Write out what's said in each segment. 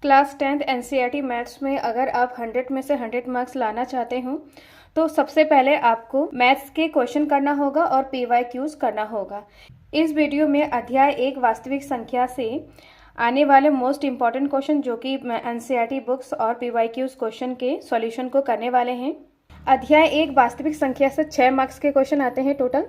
Class 10th NCERT maths में अगर आप 100 में से 100 मार्क्स लाना चाहते हो तो सबसे पहले आपको मैथ्स के क्वेश्चन करना होगा और पीवाईक्यूज करना होगा। इस वीडियो में अध्याय 1 वास्तविक संख्या से आने वाले मोस्ट इंपॉर्टेंट क्वेश्चन जो कि एनसीईआरटी बुक्स और पीवाईक्यूज क्वेश्चन के सॉल्यूशन को करने वाले हैं। अध्याय 1 वास्तविक संख्या से 6 मार्क्स के क्वेश्चन आते हैं टोटल,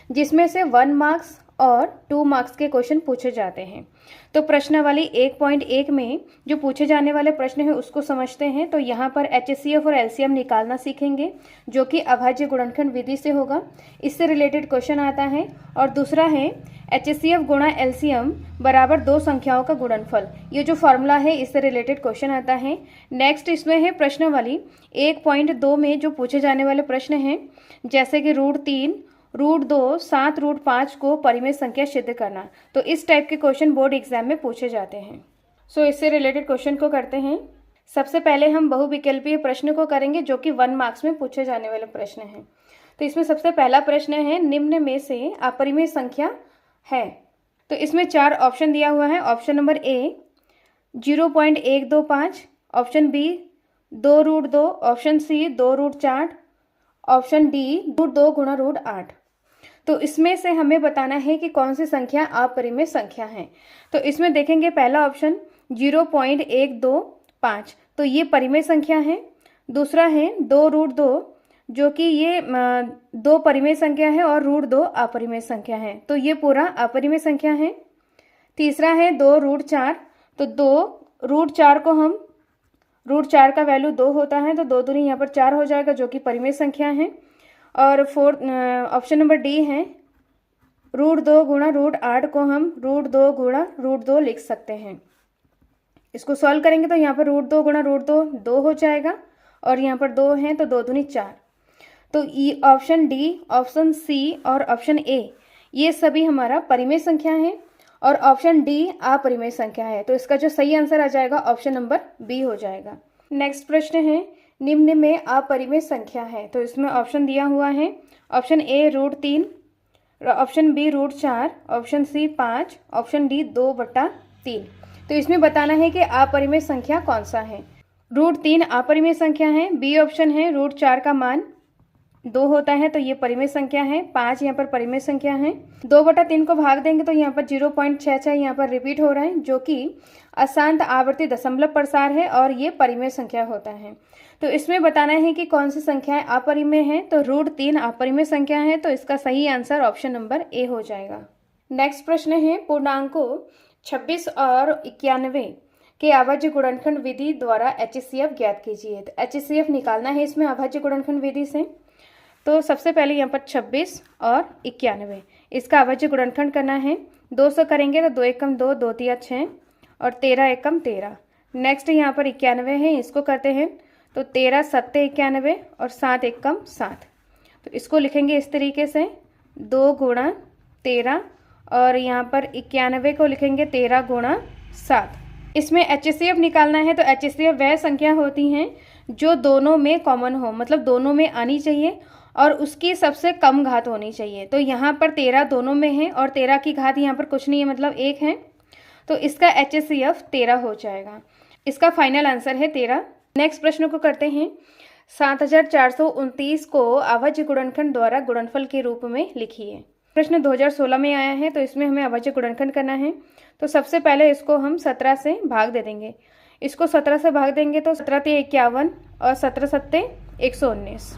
जिसमें से 1 मार्क्स और 2 मार्क्स के क्वेश्चन पूछे जाते हैं। तो प्रश्नावली 1.1 में जो पूछे जाने वाले प्रश्न हैं उसको समझते हैं। तो यहाँ पर HCF और LCM निकालना सीखेंगे जो कि अभाज्य गुणनखंड विधि से होगा, इससे रिलेटेड क्वेश्चन आता है। और दूसरा है HCF गुणा LCM बराबर दो संख्याओं का गुणनफल, ये जो फॉर्मूला है इससे रिलेटेड क्वेश्चन आता है। नेक्स्ट इसमें है प्रश्नावली 1.2 में जो पूछे जाने वाले प्रश्न हैं, जैसे कि √3, √2, 7 √5 को परिमेय संख्या सिद्ध करना। तो इस टाइप के क्वेश्चन बोर्ड एग्जाम में पूछे जाते हैं। सो इससे रिलेटेड क्वेश्चन को करते हैं। सबसे पहले हम बहुविकल्पीय प्रश्न को करेंगे जो कि 1 मार्क्स में पूछे जाने वाले प्रश्न हैं। तो इसमें सबसे पहला प्रश्न है, निम्न में से अपरिमेय संख्या है। तो इसमें 4 ऑप्शन दिया हुआ है। Option number A 0.125, option B 2 √2, option C 2 √4, option D √2 गुणा √8। तो इसमें से हमें बताना है कि कौन सी संख्या अपरिमेय संख्या है। तो इसमें देखेंगे पहला ऑप्शन 0.125, तो ये परिमेय संख्या है। दूसरा है 2 √2, जो कि ये 2 परिमेय संख्या है और √2 अपरिमेय संख्या है, तो ये पूरा अपरिमेय संख्या है। तीसरा है 2 √4, तो 2 √4 को हम √4 का वैल्यू 2 होता है, तो 2 दूनी यहाँ पर 4 हो जाएगा जो कि परिमेय संख्या है। और फोर्थ ऑप्शन नंबर डी है √2 गुणा √8 को हम √2 गुणा √2 लिख सकते हैं। इसको सॉल्व करेंगे तो यहाँ पर √2 गुणा √2 2 हो जाएगा और यहाँ पर 2 है तो 2 दूनी 4। तो ये ऑप्शन डी, ऑप्शन सी और ऑप्शन ए ये सभी हमारा परिमेय संख्या है और ऑप्शन डी अपरिमेय संख्या है। तो इसका जो सही आंसर आ जाएगा ऑप्शन नंबर बी हो जाएगा। नेक्स्ट प्रश्न है, निम्न में अपरिमेय संख्या है। तो इसमें ऑप्शन दिया हुआ है, option A √3, option B √4, option C 5, option D 2/3। तो इसमें बताना है कि अपरिमेय संख्या कौन सा है। √3 अपरिमेय संख्या है। बी ऑप्शन है √4 का मान 2 होता है तो ये परिमेय संख्या है। 5 यहाँ पर परिमेय संख्या है। 2/3 को भाग देंगे तो यहाँ पर 0.66 यहाँ पर रिपीट हो रहा है जो कि अशांत आवर्ती दशमलव प्रसार है और ये परिमेय संख्या होता है। तो इसमें बताना है कि कौन सी संख्याएं अपरिमेय है। तो √3 अपरिमेय संख्या है, तो इसका सही आंसर ऑप्शन नंबर ए हो जाएगा। नेक्स्ट प्रश्न है, पूर्णांकों 26 और 91 के अभाज्य गुणनखंड विधि द्वारा HCF ज्ञात कीजिए। तो HCF निकालना है इसमें अभाज्य गुणनखंड विधि से। तो सबसे पहले यहाँ पर 26 और 91 इसका अभाज्य गुणनखंड करना है। 2 से करेंगे तो 2 एकम 2, 2 तिया 6 और 13 एकम 13। नेक्स्ट यहाँ पर 91 है, इसको करते हैं तो 13 7 91 और 7 एकम 7। तो इसको लिखेंगे इस तरीके से 2 गुणा 13 और यहाँ पर 91 को लिखेंगे 13 गुणा 7। इसमें HCF निकालना है। तो HCF वह संख्या होती हैं जो दोनों में कॉमन हो, मतलब दोनों में आनी चाहिए और उसकी सबसे कम घात होनी चाहिए। तो यहाँ पर 13 दोनों में है और 13 की घात यहाँ पर कुछ नहीं है, मतलब 1 है, तो इसका HCF 13 हो जाएगा। इसका फाइनल आंसर है 13। नेक्स्ट प्रश्न को करते हैं, 7429 को अभाज्य गुणनखंड द्वारा गुणनफल के रूप में लिखिए। प्रश्न 2016 में आया है, तो इसमें हमें अभाज्य गुणनखंड करना है। तो सबसे पहले इसको हम 17 से भाग दे देंगे। इसको 17 से भाग देंगे तो 17 × 51 और 17 × 7 = 119।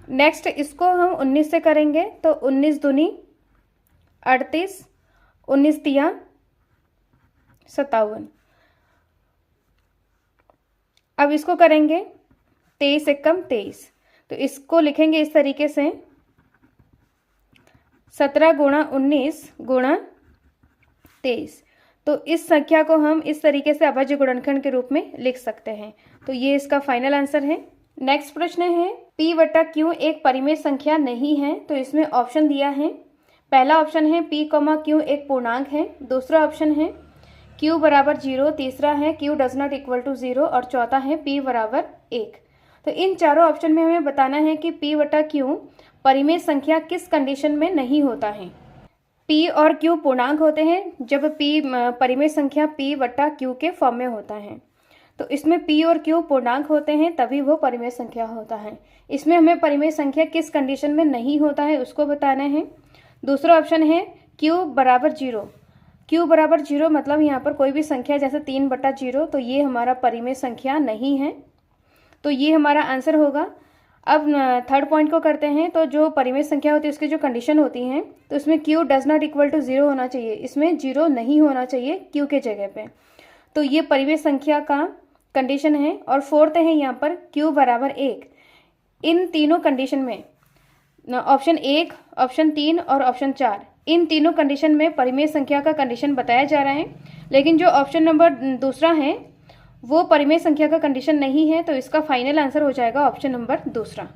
नेक्स्ट इसको हम 19 से करेंगे तो 19 दूनी 38, 19 तिया 57। अब इसको करेंगे 23 एकम 23। तो इसको लिखेंगे इस तरीके से 17 गुणा 19 गुणा 23। तो इस संख्या को हम इस तरीके से अभाज्य गुणनखंड के रूप में लिख सकते हैं। तो ये इसका फाइनल आंसर है। नेक्स्ट प्रश्न है, P/Q एक परिमेय संख्या नहीं है। तो इसमें ऑप्शन दिया है, पहला ऑप्शन है P, Q एक पूर्णांक है। दूसरा ऑप्शन है Q बराबर 0, तीसरा है Q does not equal to 0 और चौथा है P बराबर 1। तो इन चारों ऑप्शन में हमें बताना है कि P/Q परिमेय संख्या किस कंडीशन में नहीं होता है। p और q पूर्णांक होते हैं जब p परिमेय संख्या p बट्टा q के फॉर्म में होता है। तो इसमें p और q पूर्णांक होते हैं तभी वो परिमेय संख्या होता है। इसमें हमें परिमेय संख्या किस कंडीशन में नहीं होता है उसको बताना है। दूसरा ऑप्शन है q बराबर 0। q बराबर 0 मतलब यहाँ पर कोई भी संख्या जैसे 3/0, तो ये हमारा परिमेय संख्या नहीं है, तो ये हमारा आंसर होगा। अब थर्ड पॉइंट को करते हैं। तो जो परिमेय संख्या होती है उसकी जो कंडीशन होती है, तो इसमें q does not equal to 0 होना चाहिए, इसमें 0 नहीं होना चाहिए q के जगह पे। तो ये परिमेय संख्या का कंडीशन है। और फोर्थ है यहाँ पर q बराबर 1। इन तीनों कंडीशन में ऑप्शन 1, ऑप्शन 3 और ऑप्शन 4, इन तीनों कंडीशन में परिमेय संख्या का कंडीशन बताया जा रहा है, लेकिन जो ऑप्शन नंबर दूसरा है वो परिमेय संख्या का कंडीशन नहीं है, तो इसका फाइनल आंसर हो जाएगा ऑप्शन नंबर दूसरा।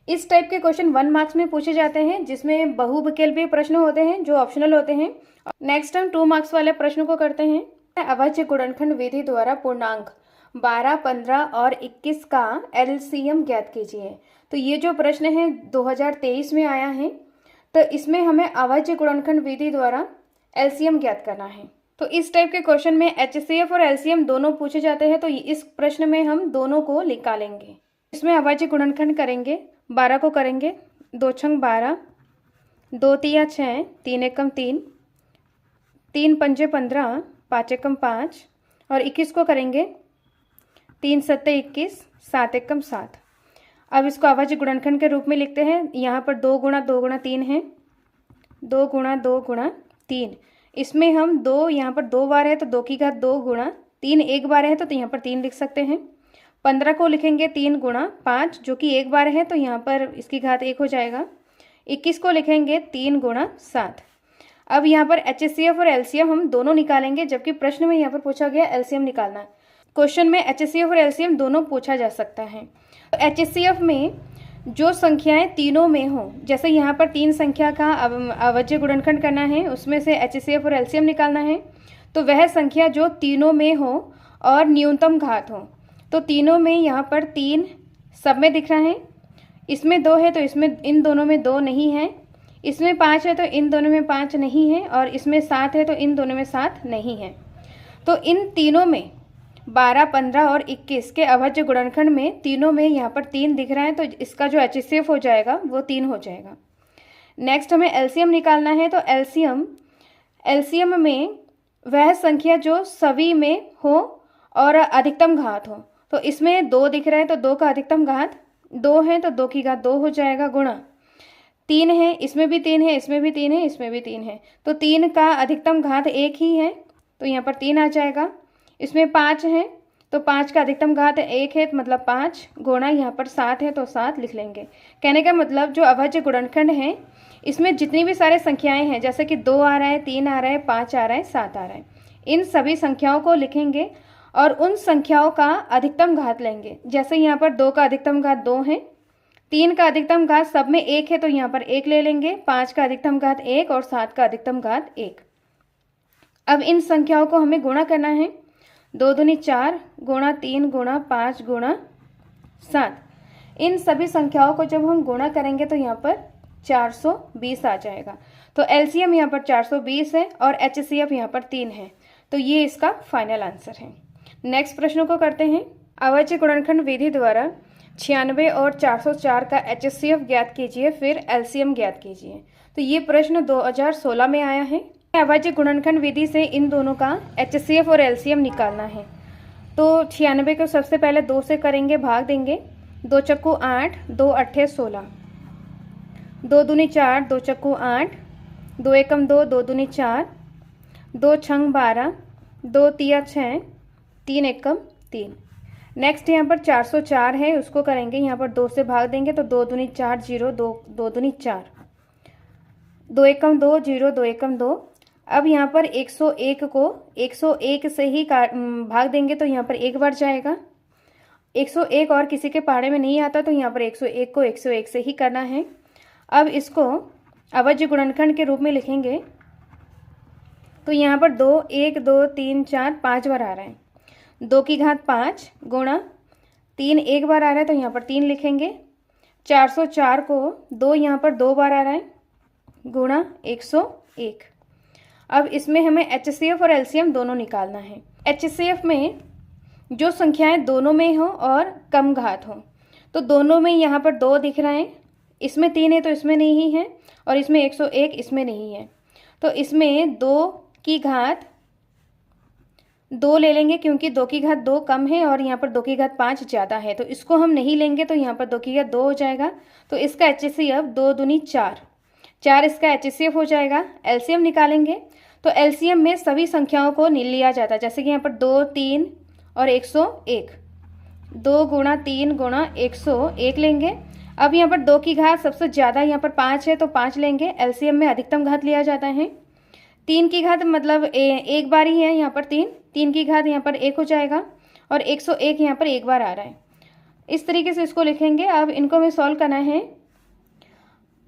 इस टाइप के क्वेश्चन 1 मार्क्स में पूछे जाते हैं, जिसमें बहुविकल्पीय प्रश्न होते हैं जो ऑप्शनल होते हैं। नेक्स्ट हम 2 मार्क्स वाले प्रश्न को करते हैं। अभाज्य गुणनखंड विधि द्वारा पूर्णांक 12, 15 और 21 का एलसीएम ज्ञात कीजिए। तो ये जो प्रश्न है 2023 में आया है, तो इसमें हमें अभाज्य गुणनखंड विधि द्वारा एलसीएम ज्ञात करना है। तो इस टाइप के क्वेश्चन में एचसीएफ और एलसीएम दोनों पूछे जाते हैं, तो इस प्रश्न में हम दोनों को निकालेंगे। इसमें अभाज्य गुणनखंड करेंगे, 12 को करेंगे, 2 छंग 12, 2 तिया 6, 3 एकम 3, 3 पंजे 15, 5 एकम 5 और 21 को करेंगे, 3 सत्ते 21, 7 एकम 7। अब इसको अभाज्य गुणनखंड के रूप में लिखते हैं। यहाँ पर 2 गुणा 2 गुणा 3 है, 2 गुणा 2 गुणा 3। इसमें हम 2 यहाँ पर 2 बार है तो 2 की घात 2 गुणा 3 एक बार है, तो यहाँ पर 3 लिख सकते हैं। 15 को लिखेंगे 3 गुणा 5 जो कि एक बार है, तो यहाँ पर इसकी घात 1 हो जाएगा। 21 को लिखेंगे 3 गुणा 7। अब यहाँ पर एचसीएफ और एलसीएम हम दोनों निकालेंगे, जबकि प्रश्न में यहाँ पर पूछा गया एलसीएम निकालना। क्वेश्चन में एचसीएफ और एलसीएम दोनों पूछा जा सकता है। तो एचसीएफ में जो संख्याएं तीनों में हो, जैसे यहाँ पर 3 संख्या का अभाज्य गुणनखंड करना है, उसमें से एचसीएफ और एलसीएम निकालना है, तो वह संख्या जो तीनों में हो और न्यूनतम घात हो। तो तीनों में यहाँ पर 3 सब में दिख रहा है, इसमें 2 है तो इसमें इन दोनों में 2 नहीं है, इसमें 5 है तो इन दोनों में 5 नहीं है, और इसमें 7 है तो इन दोनों में 7 नहीं है। तो इन तीनों में 12, 15 और 21 के अभाज्य गुणनखंड में तीनों में यहाँ पर 3 दिख रहा है, तो इसका जो एचसीएफ हो जाएगा वो 3 हो जाएगा। नेक्स्ट हमें एलसीएम निकालना है। तो एलसीएम में वह संख्या जो सभी में हो और अधिकतम घात हो। तो इसमें 2 दिख रहा है तो 2 का अधिकतम घात 2 है, तो 2 की घात 2 हो जाएगा, गुणा 3 है, इसमें भी 3 है, इसमें भी 3 है, इसमें भी 3 है, तो 3 का अधिकतम घात 1 ही है, तो यहाँ पर 3 आ जाएगा। इसमें 5 है तो 5 का अधिकतम घात 1 है, मतलब 5 गुणा यहाँ पर 7 है तो 7 लिख लेंगे। कहने का मतलब जो अभाज्य गुणनखंड है इसमें जितनी भी सारे संख्याएं हैं, जैसे कि 2 आ रहा है, 3 आ रहा है, 5 आ रहा है, 7 आ रहा है, इन सभी संख्याओं को लिखेंगे और उन संख्याओं का अधिकतम घात लेंगे। जैसे यहाँ पर 2 का अधिकतम घात 2 है, 3 का अधिकतम घात सब में 1 है तो यहाँ पर 1 ले लेंगे, 5 का अधिकतम घात 1 और 7 का अधिकतम घात 1। अब इन संख्याओं को हमें गुणा करना है। 2 दूनी 4 गुणा 3 गुणा 5 गुणा 7। इन सभी संख्याओं को जब हम गुणा करेंगे तो यहाँ पर 420 आ जाएगा। तो एलसीएम यहाँ पर 420 है और एचसीएफ यहाँ पर 3 है, तो ये इसका फाइनल आंसर है। नेक्स्ट प्रश्नों को करते हैं। अभाज्य गुणनखंड विधि द्वारा 96 और 404 का एचसीएफ ज्ञात कीजिए, फिर एलसीएम ज्ञात कीजिए। तो ये प्रश्न 2016 में आया है। अभाज्य गुणनखंड विधि से इन दोनों का एचसीएफ और एलसीएम निकालना है। तो 96 को सबसे पहले 2 से करेंगे, भाग देंगे, 2 चक्कू 8, 2 अट्ठे 16, 2 दूनी 4, 2 चक्कू 8, 2 एकम 2, 2 दूनी 4, 2 छंग 12, 2 तिया 6, 3 एकम 3। नेक्स्ट यहाँ पर 404 है, उसको करेंगे, यहाँ पर 2 से भाग देंगे तो 2 दूनी 4 0, 2 दूनी 4, 2 एकम 2 0, 2 एकम 2। अब यहाँ पर 101 को 101 से ही भाग देंगे तो यहाँ पर 1 बार जाएगा। 101 और किसी के पहाड़े में नहीं आता, तो यहाँ पर 101 को 101 से ही करना है। अब इसको अभाज्य गुणनखंड के रूप में लिखेंगे, तो यहाँ पर 2 1 2 3 4 5 बार आ रहा है, 2 की घात 5 गुणा 3 एक बार आ रहा है, तो यहाँ पर 3 लिखेंगे। 404 को 2 यहाँ पर 2 बार आ रहा है, गुणा 1। अब इसमें हमें HCF और LCM दोनों निकालना है। HCF में जो संख्याएं दोनों में हो और कम घात हो, तो दोनों में यहाँ पर 2 दिख रहे हैं, इसमें 3 है तो इसमें नहीं है, और इसमें 101 इसमें नहीं है। तो इसमें 2 की घात 2 ले लेंगे, क्योंकि 2 की घात 2 कम है और यहाँ पर 2 की घात 5 ज़्यादा है, तो इसको हम नहीं लेंगे, तो यहाँ पर 2 की घात 2 हो जाएगा। तो इसका HCF 2 दूनी 4, 4 इसका HCF हो जाएगा। LCM निकालेंगे, तो LCM में सभी संख्याओं को लिया जाता है, जैसे कि यहाँ पर 2, 3 और 101, 2 गुणा 3 गुणा 101 लेंगे। अब यहाँ पर 2 की घात सबसे ज़्यादा यहाँ पर 5 है, तो 5 लेंगे। LCM में अधिकतम घात लिया जाता है। 3 की घात मतलब एक बार ही है, यहाँ पर 3 की घात यहाँ पर 1 हो जाएगा, और 101 यहाँ पर एक बार आ रहा है। इस तरीके से इसको लिखेंगे। अब इनको हमें सॉल्व करना है।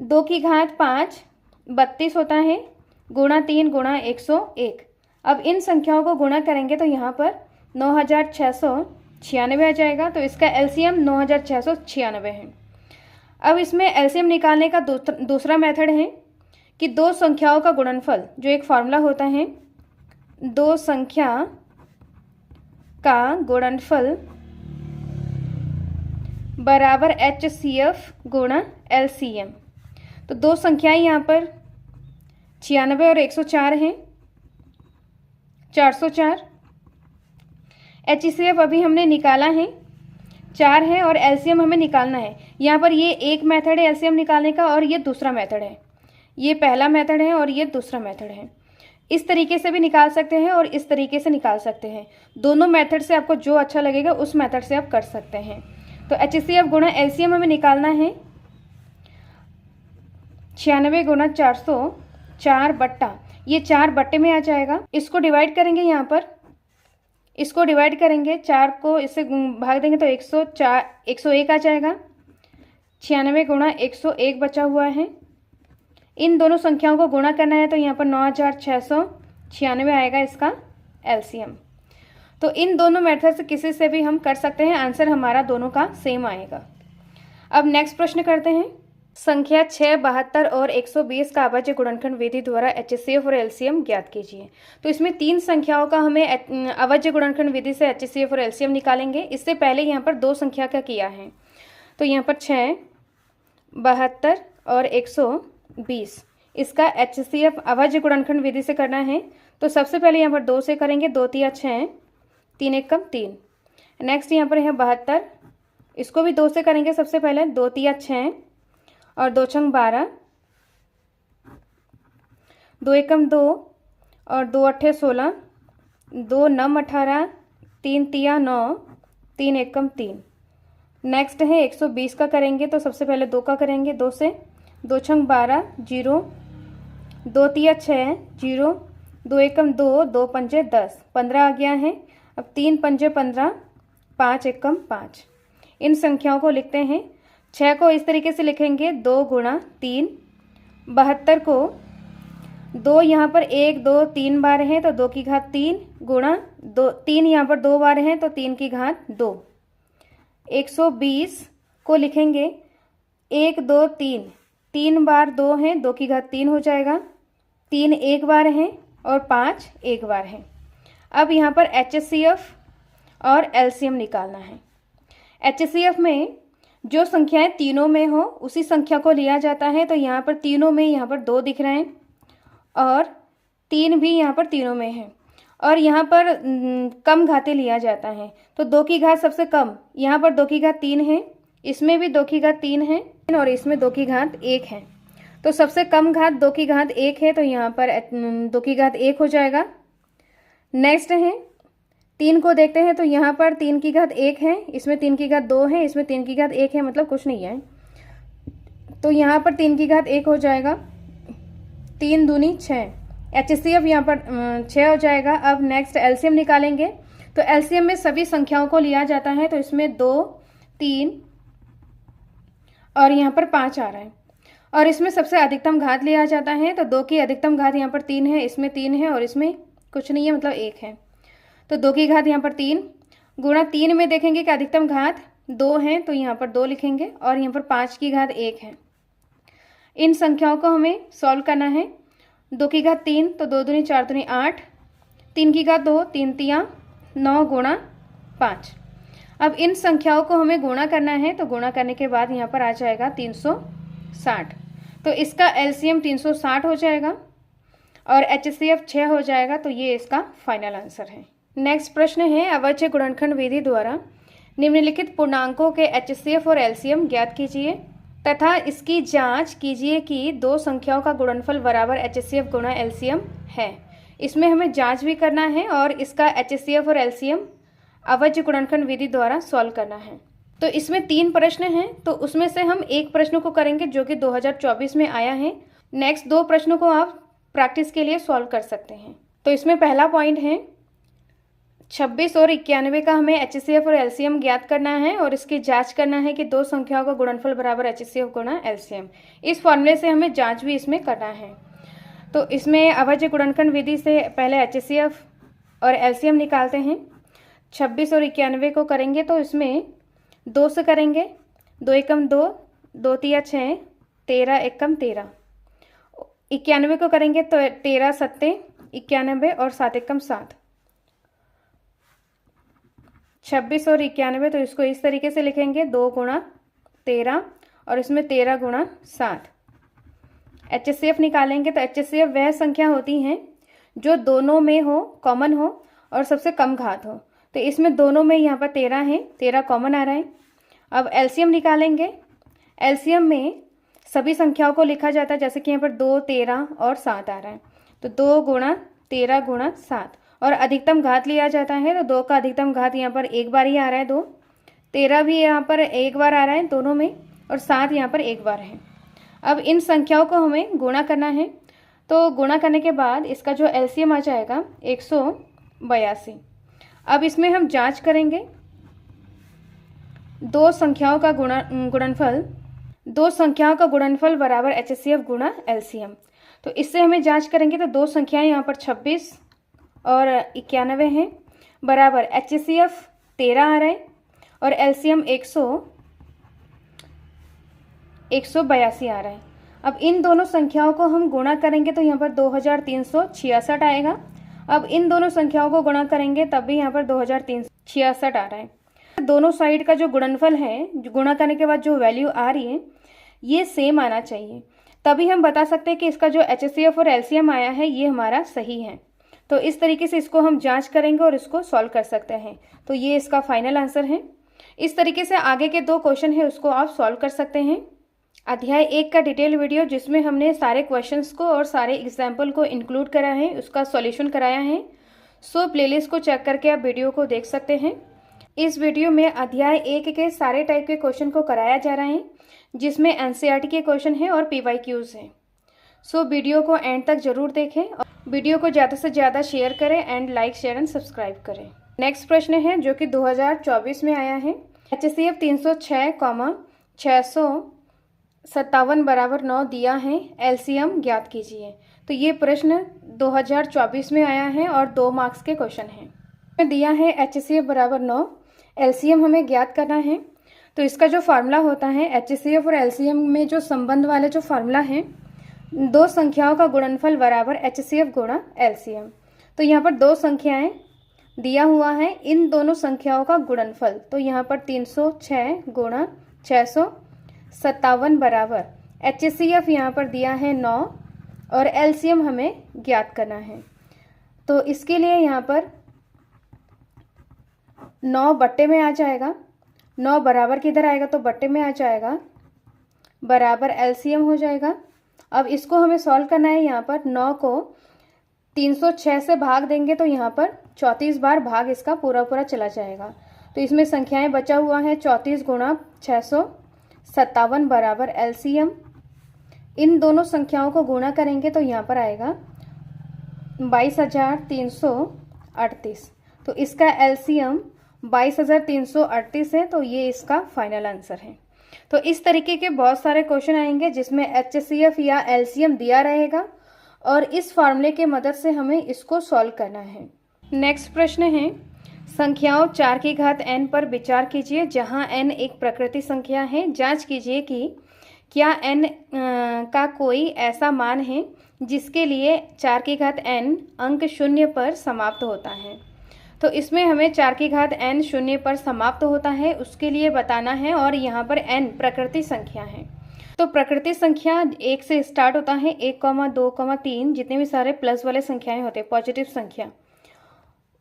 2 की घात 5 32 होता है, गुणा 3 गुणा 101। अब इन संख्याओं को गुणा करेंगे तो यहाँ पर 9696 आ जाएगा, तो इसका LCM 9696 है। अब इसमें LCM निकालने का दूसरा मेथड है कि दो संख्याओं का गुणनफल, जो एक फॉर्मूला होता है, दो संख्या का गुणनफल बराबर HCF गुणा LCM। तो दो संख्याएं यहाँ पर 96 और 104 हैं, 404। HCF अभी हमने निकाला है 4 है, और LCM हमें निकालना है। यहाँ पर ये एक मेथड है LCM निकालने का, और ये दूसरा मेथड है। ये पहला मेथड है और ये दूसरा मेथड है। इस तरीके से भी निकाल सकते हैं और इस तरीके से निकाल सकते हैं। दोनों मेथड से आपको जो अच्छा लगेगा उस मेथड से आप कर सकते हैं। तो HCF गुणा LCM हमें निकालना है। 96 गुणा 400, 4 बट्टा, ये 4 बट्टे में आ जाएगा। इसको डिवाइड करेंगे, यहाँ पर इसको डिवाइड करेंगे, 4 को इससे भाग देंगे तो 101 आ जाएगा। 96 गुणा 101 बचा हुआ है। इन दोनों संख्याओं को गुणा करना है, तो यहाँ पर 9696 आएगा इसका LCM। तो इन दोनों मेथड से किसी से भी हम कर सकते हैं, आंसर हमारा दोनों का सेम आएगा। अब नेक्स्ट प्रश्न करते हैं। संख्या 6, 72 और 120 का अभाज्य गुणनखंड विधि द्वारा HCF और LCM ज्ञात कीजिए। तो इसमें 3 संख्याओं का हमें अभाज्य गुणनखंड विधि से HCF और LCM निकालेंगे। इससे पहले यहाँ पर 2 संख्या का किया है। तो यहाँ पर 6, 72 और 120, इसका HCF अभाज्य गुणनखंड विधि से करना है। तो सबसे पहले यहाँ पर 2 से करेंगे, 2 तिया 6, 3 एक कम 3। नेक्स्ट यहाँ पर है 72, इसको भी 2 से करेंगे। सबसे पहले 2 तिया 6 और 2 छंग 12, 2 एकम 2 और 2 अट्ठे 16, 2 नम 18, 3 तिया 9, 3 एकम 3। नेक्स्ट है 120 का करेंगे, तो सबसे पहले 2 का करेंगे, 2 से 2 छंग 12, 0, 2 तिया 6, 0, 2 एकम 2, 2 पंजे 10, 15 आ गया है। अब 3 पंजे 15, 5 एकम 5। इन संख्याओं को लिखते हैं। 6 को इस तरीके से लिखेंगे, 2 गुणा 3। 72 को 2 यहाँ पर 1 2 3 बार है, तो 2 की घात 3 गुणा 2, 3 यहाँ पर 2 बार है, तो 3 की घात 2। 120 को लिखेंगे 1 2 3, 3 बार 2 है, 2 की घात 3 हो जाएगा। 3 एक बार है और 5 एक बार है। अब यहाँ पर HCF और LCM निकालना है। HCF में जो संख्याएं तीनों में हो उसी संख्या को लिया जाता है। तो यहाँ पर तीनों में यहाँ पर 2 दिख रहे हैं, और 3 भी यहाँ पर तीनों में है, और यहाँ पर कम घातें लिया जाता है। तो 2 की घात सबसे कम, यहाँ पर 2 की घात 3 है, इसमें भी 2 की घात 3 है, और इसमें 2 की घात 1 है। तो सबसे कम घात 2 की घात 1 है, तो यहाँ पर 2 की घात 1 हो जाएगा। नेक्स्ट है 3 को देखते हैं, तो यहाँ पर 3 की घात 1 है, इसमें 3 की घात 2 है, इसमें 3 की घात 1 है, मतलब कुछ नहीं है। तो यहाँ पर 3 की घात 1 हो जाएगा। 3 दूनी 6, HCF यहाँ पर 6 हो जाएगा। अब नेक्स्ट LCM निकालेंगे। तो LCM में सभी संख्याओं को लिया जाता है, तो इसमें 2 3 और यहाँ पर 5 आ रहा है, और इसमें सबसे अधिकतम घात लिया जाता है। तो 2 की अधिकतम घात यहाँ पर 3 है, इसमें 3 है, और इसमें कुछ नहीं है, मतलब 1 है। तो 2 की घात यहाँ पर 3 गुणा 3 में देखेंगे कि अधिकतम घात 2 है, तो यहाँ पर 2 लिखेंगे, और यहाँ पर 5 की घात 1 है। इन संख्याओं को हमें सॉल्व करना है। 2 की घात 3, तो 2 दूनी 4 दूनी 8, 3 की घात 2, 3 तियाँ 9 गुणा 5। अब इन संख्याओं को हमें गुणा करना है, तो गुणा करने के बाद यहाँ पर आ जाएगा 360। तो इसका एलसीएम 360 हो जाएगा और एचसीएफ 6 हो जाएगा। तो ये इसका फाइनल आंसर है। नेक्स्ट प्रश्न है, अवच्छेद गुणनखंड विधि द्वारा निम्नलिखित पूर्णांकों के एचसीएफ और एलसीएम ज्ञात कीजिए तथा इसकी जांच कीजिए कि दो संख्याओं का गुणनफल बराबर एचसीएफ गुणा एलसीएम है। इसमें हमें जांच भी करना है और इसका एचसीएफ और एलसीएम अवच्छेद गुणनखंड विधि द्वारा सॉल्व करना है। तो इसमें 3 प्रश्न हैं, तो उसमें से हम एक प्रश्न को करेंगे जो कि 2024 में आया है। नेक्स्ट 2 प्रश्नों को आप प्रैक्टिस के लिए सॉल्व कर सकते हैं। तो इसमें पहला पॉइंट है 26 और 91 का हमें एचसीएफ और एलसीएम ज्ञात करना है और इसकी जांच करना है कि दो संख्याओं का गुणनफल बराबर एचसीएफ गुणा एलसीएम। इस फॉर्मूले से हमें जांच भी इसमें करना है। तो इसमें अवच्छेद गुणनखंड विधि से पहले एचसीएफ और एलसीएम निकालते हैं। 26 और 91 को करेंगे तो इसमें 2 से करेंगे, 2 एकम 2, 2 तिया 6, 13 एकम 13। 91 को करेंगे तो 13 सत्ते 91 और 7 एकम 7। 26 और 91, तो इसको इस तरीके से लिखेंगे 2 गुणा 13 और इसमें 13 गुणा 7। एचसीएफ निकालेंगे तो एचसीएफ वह संख्या होती हैं जो दोनों में हो, कॉमन हो और सबसे कम घात हो। तो इसमें दोनों में यहाँ पर 13 है, 13 कॉमन आ रहा है। अब एलसीएम निकालेंगे। एलसीएम में सभी संख्याओं को लिखा जाता है, जैसे कि यहाँ पर 2, 13 और 7 आ रहा है। तो 2 गुणा 13 गुणा 7 और अधिकतम घात लिया जाता है। तो 2 का अधिकतम घात यहाँ पर एक बार ही आ रहा है 2, 13 भी यहाँ पर एक बार आ रहा है दोनों में और 7 यहाँ पर एक बार है। अब इन संख्याओं को हमें गुणा करना है। तो गुणा करने के बाद इसका जो एलसीएम आ जाएगा 182। अब इसमें हम जांच करेंगे दो संख्याओं का गुणनफल बराबर एचसीएफ गुणा एलसीएम। तो इससे हमें जांच करेंगे तो दो संख्याएं यहाँ पर 26 और 91 हैं, बराबर एचसीएफ 13 आ रहा है और एलसीएम 182 आ रहा है। अब इन दोनों संख्याओं को हम गुणा करेंगे तो यहाँ पर 2366 आएगा। अब इन दोनों संख्याओं को गुणा करेंगे तब भी यहाँ पर 2366 आ रहा है। दोनों साइड का जो गुणनफल है, गुणा करने के बाद जो वैल्यू आ रही है, ये सेम आना चाहिए, तभी हम बता सकते हैं कि इसका जो एचसीएफ और एलसीएम आया है ये हमारा सही है। तो इस तरीके से इसको हम जांच करेंगे और इसको सॉल्व कर सकते हैं। तो ये इसका फाइनल आंसर है। इस तरीके से आगे के 2 क्वेश्चन है उसको आप सॉल्व कर सकते हैं। अध्याय 1 का डिटेल वीडियो जिसमें हमने सारे क्वेश्चंस को और सारे एग्जाम्पल को इंक्लूड करा है, उसका सॉल्यूशन कराया है। सो प्लेलिस्ट को चेक करके आप वीडियो को देख सकते हैं। इस वीडियो में अध्याय 1 के सारे टाइप के क्वेश्चन को कराया जा रहा है, जिसमें एनसीईआरटी के क्वेश्चन है और पीवाईक्यूज है। सो वीडियो को एंड तक जरूर देखें और वीडियो को ज़्यादा से ज़्यादा शेयर करें and like, share and subscribe करें। नेक्स्ट प्रश्न है जो कि 2024 में आया है। एचसीएफ 306, 657 बराबर 9 दिया है, एलसीएम ज्ञात कीजिए। तो ये प्रश्न 2024 में आया है और 2 मार्क्स के क्वेश्चन है। दिया है एचसीएफ बराबर 9, एलसीएम हमें ज्ञात करना है। तो इसका जो फार्मूला होता है एचसीएफ और एलसीएम में जो संबंध वाले जो फार्मूला है, दो संख्याओं का गुणनफल बराबर एचसीएफ गुणा एलसीएम। तो यहाँ पर 2 संख्याएं दिया हुआ है, इन दोनों संख्याओं का गुणनफल, तो यहाँ पर 306 गुणा 657 बराबर एचसीएफ यहाँ पर दिया है 9 और एलसीएम हमें ज्ञात करना है। तो इसके लिए यहाँ पर 9 बट्टे में आ जाएगा, 9 बराबर किधर आएगा तो बट्टे में आ जाएगा, बराबर एलसीएम हो जाएगा। अब इसको हमें सॉल्व करना है। यहाँ पर 9 को 306 से भाग देंगे तो यहाँ पर 34 बार भाग इसका पूरा पूरा चला जाएगा। तो इसमें संख्याएं बचा हुआ है 34 गुणा 657 बराबर एलसीएम। इन दोनों संख्याओं को गुणा करेंगे तो यहाँ पर आएगा 22,338। तो इसका एलसीएम 22,338 है। तो ये इसका फाइनल आंसर है। तो इस तरीके के बहुत सारे क्वेश्चन आएंगे जिसमें एचसीएफ या एलसीएम दिया रहेगा और इस फार्मूले के मदद से हमें इसको सॉल्व करना है। नेक्स्ट प्रश्न है, संख्याओं 4 की घात n पर विचार कीजिए जहां n एक प्रकृति संख्या है। जांच कीजिए कि क्या n का कोई ऐसा मान है जिसके लिए 4 की घात n अंक 0 पर समाप्त होता है। तो इसमें हमें 4 की घात n 0 पर समाप्त होता है उसके लिए बताना है, और यहाँ पर n प्रकृति संख्या है। तो प्रकृति संख्या 1 से स्टार्ट होता है, 1, 2, 3 जितने भी सारे प्लस वाले संख्याएं होते हैं, पॉजिटिव संख्या,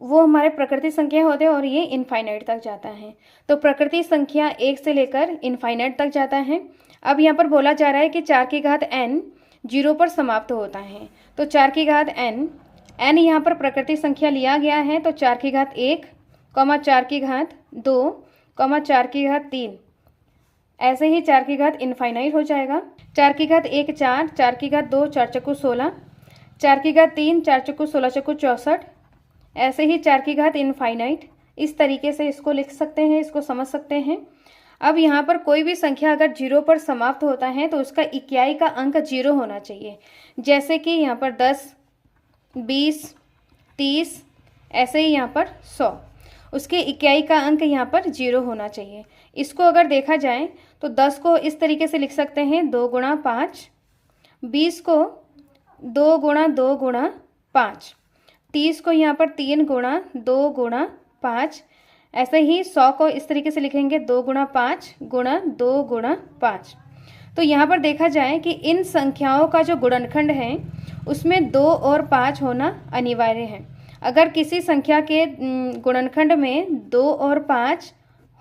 वो हमारे प्रकृति संख्या होते हैं और ये इनफाइनाइट तक जाता है। तो प्रकृति संख्या 1 से लेकर इनफाइनाइट तक जाता है। अब यहाँ पर बोला जा रहा है कि 4 की घात n 0 पर समाप्त होता है। तो 4 की घात n यहाँ पर प्रकृति संख्या लिया गया है, तो 4 की घात 1, 4 की घात 2, 4 की घात 3, ऐसे ही 4 की घात इनफाइनाइट हो जाएगा। 4 की घात 1 4, 4 की घात 2 4 चक्कू 16, 4 की घात 3 4 चक्कू 16 चक्कू 64, ऐसे ही 4 की घात इनफाइनाइट। इस तरीके से इसको लिख सकते हैं, इसको समझ सकते हैं। अब यहाँ पर कोई भी संख्या अगर 0 पर समाप्त होता है तो उसका इकाई का अंक 0 होना चाहिए। जैसे कि यहाँ पर 10, 20, 30, ऐसे ही यहाँ पर 100, उसके इकाई का अंक यहाँ पर 0 होना चाहिए। इसको अगर देखा जाए तो 10 को इस तरीके से लिख सकते हैं 2 गुणा 5, 20 को 2 गुणा 2 गुणा 5, 30 को यहाँ पर 3 गुणा 2 गुणा 5, ऐसे ही 100 को इस तरीके से लिखेंगे 2 गुणा 5 गुणा 2 गुणा 5। तो यहाँ पर देखा जाए कि इन संख्याओं का जो गुणनखंड है उसमें 2 और 5 होना अनिवार्य है। अगर किसी संख्या के गुणनखंड में 2 और 5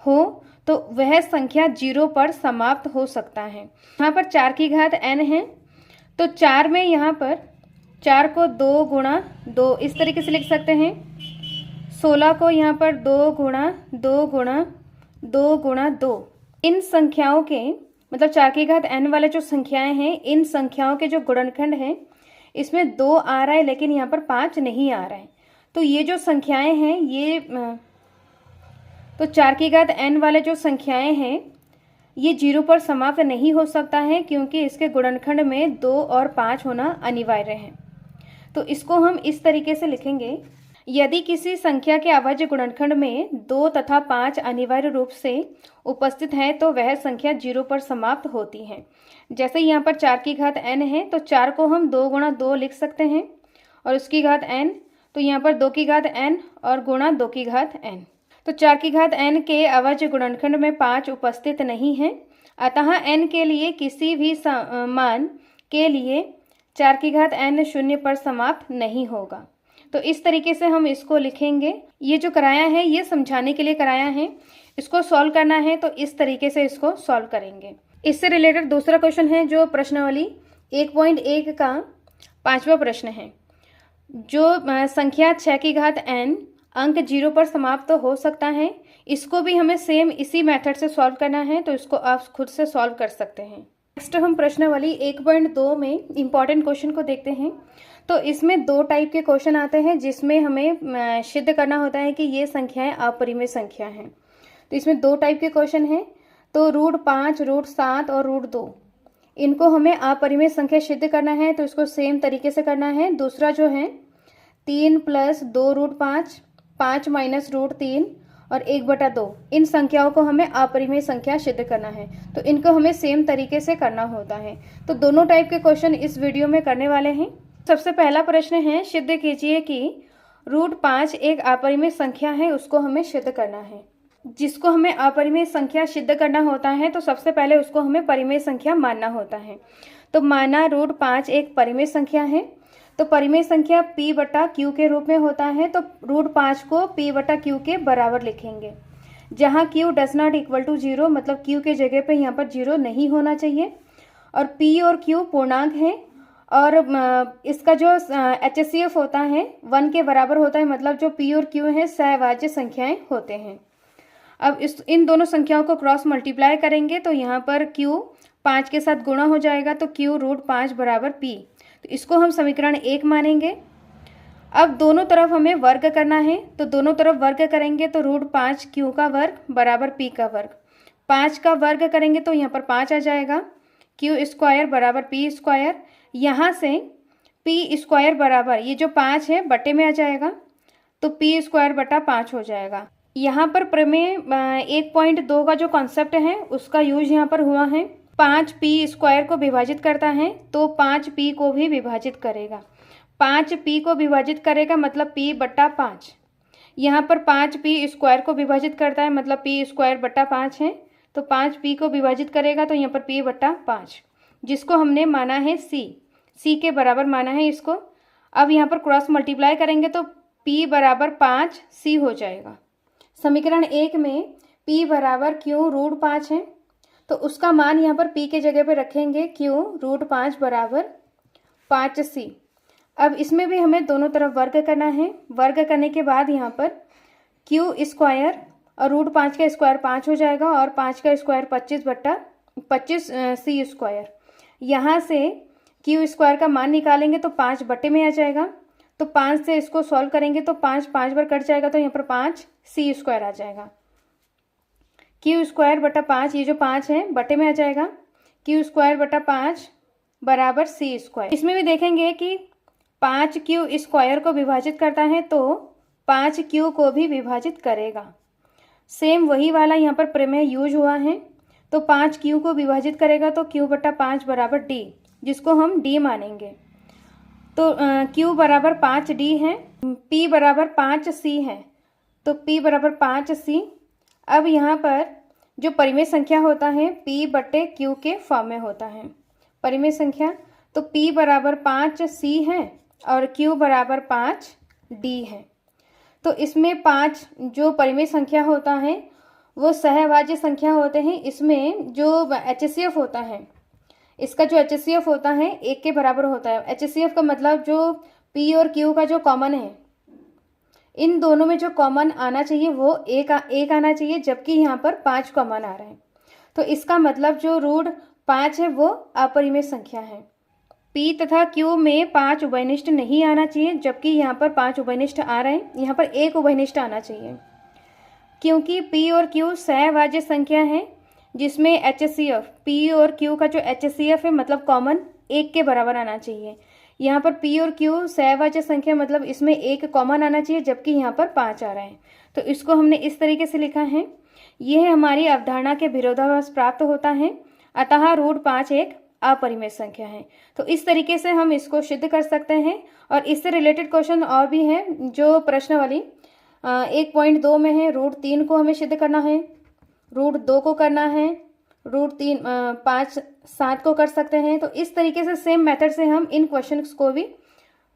हो तो वह संख्या 0 पर समाप्त हो सकता है। यहाँ पर 4 की घात n है, तो 4 में यहाँ पर 4 को 2 गुणा 2 इस तरीके से लिख सकते हैं। 16 को यहाँ पर 2 गुणा 2 गुणा 2 गुणा 2। इन संख्याओं के मतलब 4 की घात n वाले जो संख्याएं हैं, इन संख्याओं के जो गुणनखंड हैं इसमें 2 आ रहा है लेकिन यहाँ पर 5 नहीं आ रहा है। तो ये जो संख्याएं हैं ये तो 4 की घात n वाले जो संख्याएं हैं ये 0 पर समाप्त नहीं हो सकता है, क्योंकि इसके गुणनखंड में 2 और 5 होना अनिवार्य है। तो इसको हम इस तरीके से लिखेंगे, यदि किसी संख्या के अभाज्य गुणनखंड में 2 तथा 5 अनिवार्य रूप से उपस्थित हैं तो वह संख्या 0 पर समाप्त होती है। जैसे यहाँ पर 4 की घात n है, तो 4 को हम 2 गुणा 2 लिख सकते हैं और उसकी घात n, तो यहाँ पर 2 की घात n और गुणा 2 की घात n। तो 4 की घात n के अभाज्य गुणनखंड में 5 उपस्थित नहीं है, अतः n के लिए किसी भी मान के लिए 4 की घात n 0 पर समाप्त नहीं होगा। तो इस तरीके से हम इसको लिखेंगे। ये जो कराया है ये समझाने के लिए कराया है, इसको सॉल्व करना है तो इस तरीके से इसको सॉल्व करेंगे। इससे रिलेटेड दूसरा क्वेश्चन है जो प्रश्नावली 1.1 का 5वां प्रश्न है। जो संख्या 6 की घात n अंक 0 पर समाप्त तो हो सकता है, इसको भी हमें सेम इसी मेथड से सॉल्व करना है, तो इसको आप खुद से सॉल्व कर सकते हैं। नेक्स्ट हम प्रश्नावली 1.2 में इम्पॉर्टेंट क्वेश्चन को देखते हैं। तो इसमें 2 टाइप के क्वेश्चन आते हैं जिसमें हमें सिद्ध करना होता है कि ये संख्याएं अपरिमेय संख्या हैं। तो इसमें 2 टाइप के क्वेश्चन हैं, तो √5, √7 और √2, इनको हमें अपरिमेय संख्या सिद्ध करना है। तो इसको सेम तरीके से करना है। दूसरा जो है 3 + 2√5, 5 - √3 और 1/2, इन संख्याओं को हमें अपरिमेय संख्या सिद्ध करना है। तो इनको हमें सेम तरीके से करना होता है। तो दोनों टाइप के क्वेश्चन इस वीडियो में करने वाले हैं। सबसे पहला प्रश्न है, सिद्ध कीजिए कि √5 एक अपरिमेय संख्या है, उसको हमें सिद्ध करना है। जिसको हमें अपरिमेय संख्या सिद्ध करना होता है तो सबसे पहले उसको हमें परिमेय संख्या मानना होता है। तो माना √5 एक परिमेय संख्या है, तो परिमेय संख्या p/q के रूप में होता है। तो √5 को p/q के बराबर लिखेंगे, जहाँ q does not equal to 0, मतलब q के जगह पे यहाँ पर 0 नहीं होना चाहिए। और p और q पूर्णांक है और इसका जो HCF होता है 1 के बराबर होता है, मतलब जो p और q है सहभाज्य संख्याएं होते हैं। अब इन दोनों संख्याओं को क्रॉस मल्टीप्लाई करेंगे तो यहाँ पर q 5 के साथ गुणा हो जाएगा, तो q √5 बराबर p। तो इसको हम समीकरण 1 मानेंगे। अब दोनों तरफ हमें वर्ग करना है, तो दोनों तरफ वर्ग करेंगे तो √5 q का वर्ग बराबर p का वर्ग। 5 का वर्ग करेंगे तो यहाँ पर 5 आ जाएगा, q² बराबर p²। यहाँ से p² बराबर ये जो 5 है बटे में आ जाएगा, तो p²/5 हो जाएगा। यहाँ पर प्रमेय 1.2 का जो कॉन्सेप्ट है उसका यूज यहाँ पर हुआ है। 5p² को विभाजित करता है तो 5p को भी विभाजित करेगा। 5p को विभाजित करेगा मतलब p/5। यहाँ पर 5p² को विभाजित करता है मतलब p²/5 है, तो 5p को विभाजित करेगा तो यहाँ पर p/5, जिसको हमने माना है c के बराबर माना है इसको। अब यहाँ पर क्रॉस मल्टीप्लाई करेंगे तो p/5c हो जाएगा। समीकरण 1 में p बराबर q√5 है, तो उसका मान यहाँ पर p के जगह पे रखेंगे q√5 बराबर 5c। अब इसमें भी हमें दोनों तरफ वर्ग करना है। वर्ग करने के बाद यहाँ पर q² और √5 का स्क्वायर 5 हो जाएगा और 5 का स्क्वायर 25/25c²। यहाँ से q² का मान निकालेंगे तो 5 बटे में आ जाएगा, तो 5 से इसको सॉल्व करेंगे तो 5 5 बार कट जाएगा तो यहाँ पर 5c² आ जाएगा। q²/5 ये जो 5 है बटे में आ जाएगा, q²/5 बराबर c²। इसमें भी देखेंगे कि 5q² को विभाजित करता है तो 5q को भी विभाजित करेगा। सेम वही वाला यहाँ पर प्रमेय यूज हुआ है, तो 5q को विभाजित करेगा तो q/5 बराबर d, जिसको हम d मानेंगे। तो q बराबर 5d है, p बराबर 5c है, तो p बराबर 5c। अब यहाँ पर जो परिमेय संख्या होता है p/q के फॉर्म में होता है परिमेय संख्या, तो p बराबर 5c है और q बराबर 5d है। तो इसमें 5 जो परिमेय संख्या होता है वो सहभाज्य संख्या होते हैं। इसमें जो HCF होता है, इसका जो HCF होता है 1 के बराबर होता है। HCF का मतलब जो p और q का जो कॉमन है, इन दोनों में जो कॉमन आना चाहिए वो एक आना चाहिए, जबकि यहाँ पर 5 कॉमन आ रहे हैं। तो इसका मतलब जो √5 है वो अपरिमेय संख्या है। p तथा q में 5 उभयनिष्ठ नहीं आना चाहिए, जबकि यहाँ पर 5 उभयनिष्ठ आ रहे हैं। यहाँ पर 1 उभयनिष्ठ आना चाहिए, क्योंकि p और q सहभाज्य संख्या है जिसमें HCF p और q का जो HCF है मतलब कॉमन 1 के बराबर आना चाहिए। यहाँ पर p और q सहभाज्य संख्या मतलब इसमें 1 कॉमन आना चाहिए, जबकि यहाँ पर 5 आ रहे हैं। तो इसको हमने इस तरीके से लिखा है। यह हमारी अवधारणा के विरोधाभास प्राप्त होता है, अतः √5 एक अपरिमेय संख्या है। तो इस तरीके से हम इसको सिद्ध कर सकते हैं। और इससे रिलेटेड क्वेश्चन और भी हैं जो प्रश्नावली 1.2 में है। √3 को हमें सिद्ध करना है, √2 को करना है, √3 5 7 को कर सकते हैं। तो इस तरीके से सेम मेथड से हम इन क्वेश्चंस को भी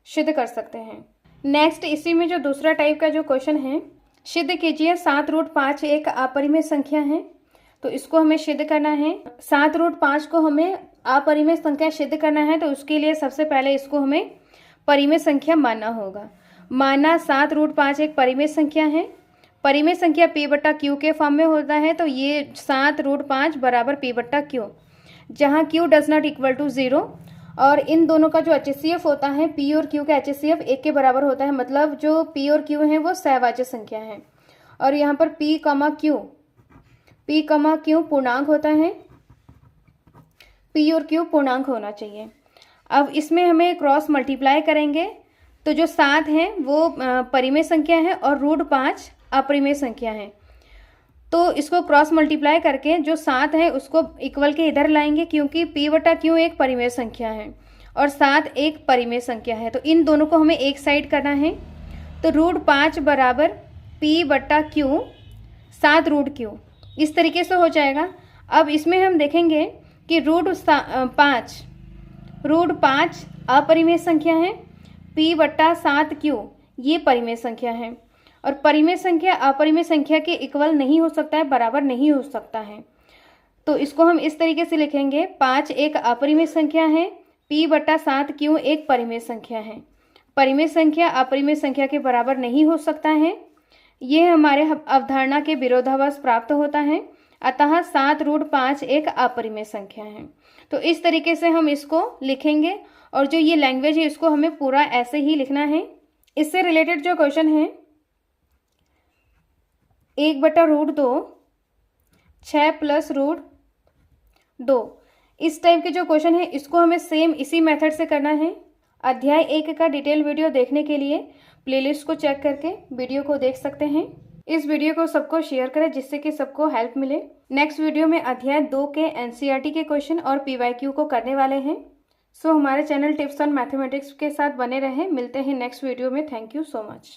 सिद्ध कर सकते हैं। नेक्स्ट इसी में जो दूसरा टाइप का जो क्वेश्चन है, सिद्ध कीजिए 7√5 एक अपरिमेय संख्या है। तो इसको हमें सिद्ध करना है। 7√5 को हमें अपरिमेय संख्या सिद्ध करना है, तो उसके लिए सबसे पहले इसको हमें परिमेय संख्या मानना होगा। माना 7√5 एक परिमेय संख्या है। परिमेय संख्या p/q के फॉर्म में होता है, तो ये 7√5 बराबर p/q, जहाँ q does not equal to 0। और इन दोनों का जो HCF होता है, p और q का HCF 1 के बराबर होता है, मतलब जो p और q है वो सहभाज्य संख्या है। और यहाँ पर p, q पूर्णांक होता है, p और q पूर्णांक होना चाहिए। अब इसमें हमें क्रॉस मल्टीप्लाई करेंगे तो जो 7 है वो परिमेय संख्या है और √5 अपरिमेय संख्या है। तो इसको क्रॉस मल्टीप्लाई करके जो 7 है उसको इक्वल के इधर लाएंगे, क्योंकि p/q एक परिमेय संख्या है और 7 एक परिमेय संख्या है। तो इन दोनों को हमें एक साइड करना है। तो √5 बराबर p/q 7√q, इस तरीके से हो जाएगा। अब इसमें हम देखेंगे कि √5 अपरिमेय संख्या है, p/7q ये परिमेय संख्या है। और परिमेय संख्या अपरिमेय संख्या के इक्वल नहीं हो सकता है, बराबर नहीं हो सकता है। तो इसको हम इस तरीके से लिखेंगे, 5 एक अपरिमेय संख्या है, p/7q एक परिमेय संख्या है। परिमेय संख्या अपरिमेय संख्या के बराबर नहीं हो सकता है, यह हमारे अवधारणा के विरोधाभास प्राप्त होता है, अतः 7√5 एक अपरिमेय संख्या है। तो इस तरीके से हम इसको लिखेंगे। और जो ये लैंग्वेज है इसको हमें पूरा ऐसे ही लिखना है। इससे रिलेटेड जो क्वेश्चन है 1/√2 6 + √2, इस टाइप के जो क्वेश्चन है इसको हमें सेम इसी मेथड से करना है। अध्याय 1 का डिटेल वीडियो देखने के लिए प्लेलिस्ट को चेक करके वीडियो को देख सकते हैं। इस वीडियो को सबको शेयर करें जिससे कि सबको हेल्प मिले। नेक्स्ट वीडियो में अध्याय 2 के एनसीईआरटी के क्वेश्चन और पीवाईक्यू को करने वाले हैं। सो हमारे चैनल टिप्स ऑन मैथमेटिक्स के साथ बने रहें। मिलते हैं नेक्स्ट वीडियो में। Thank you so much.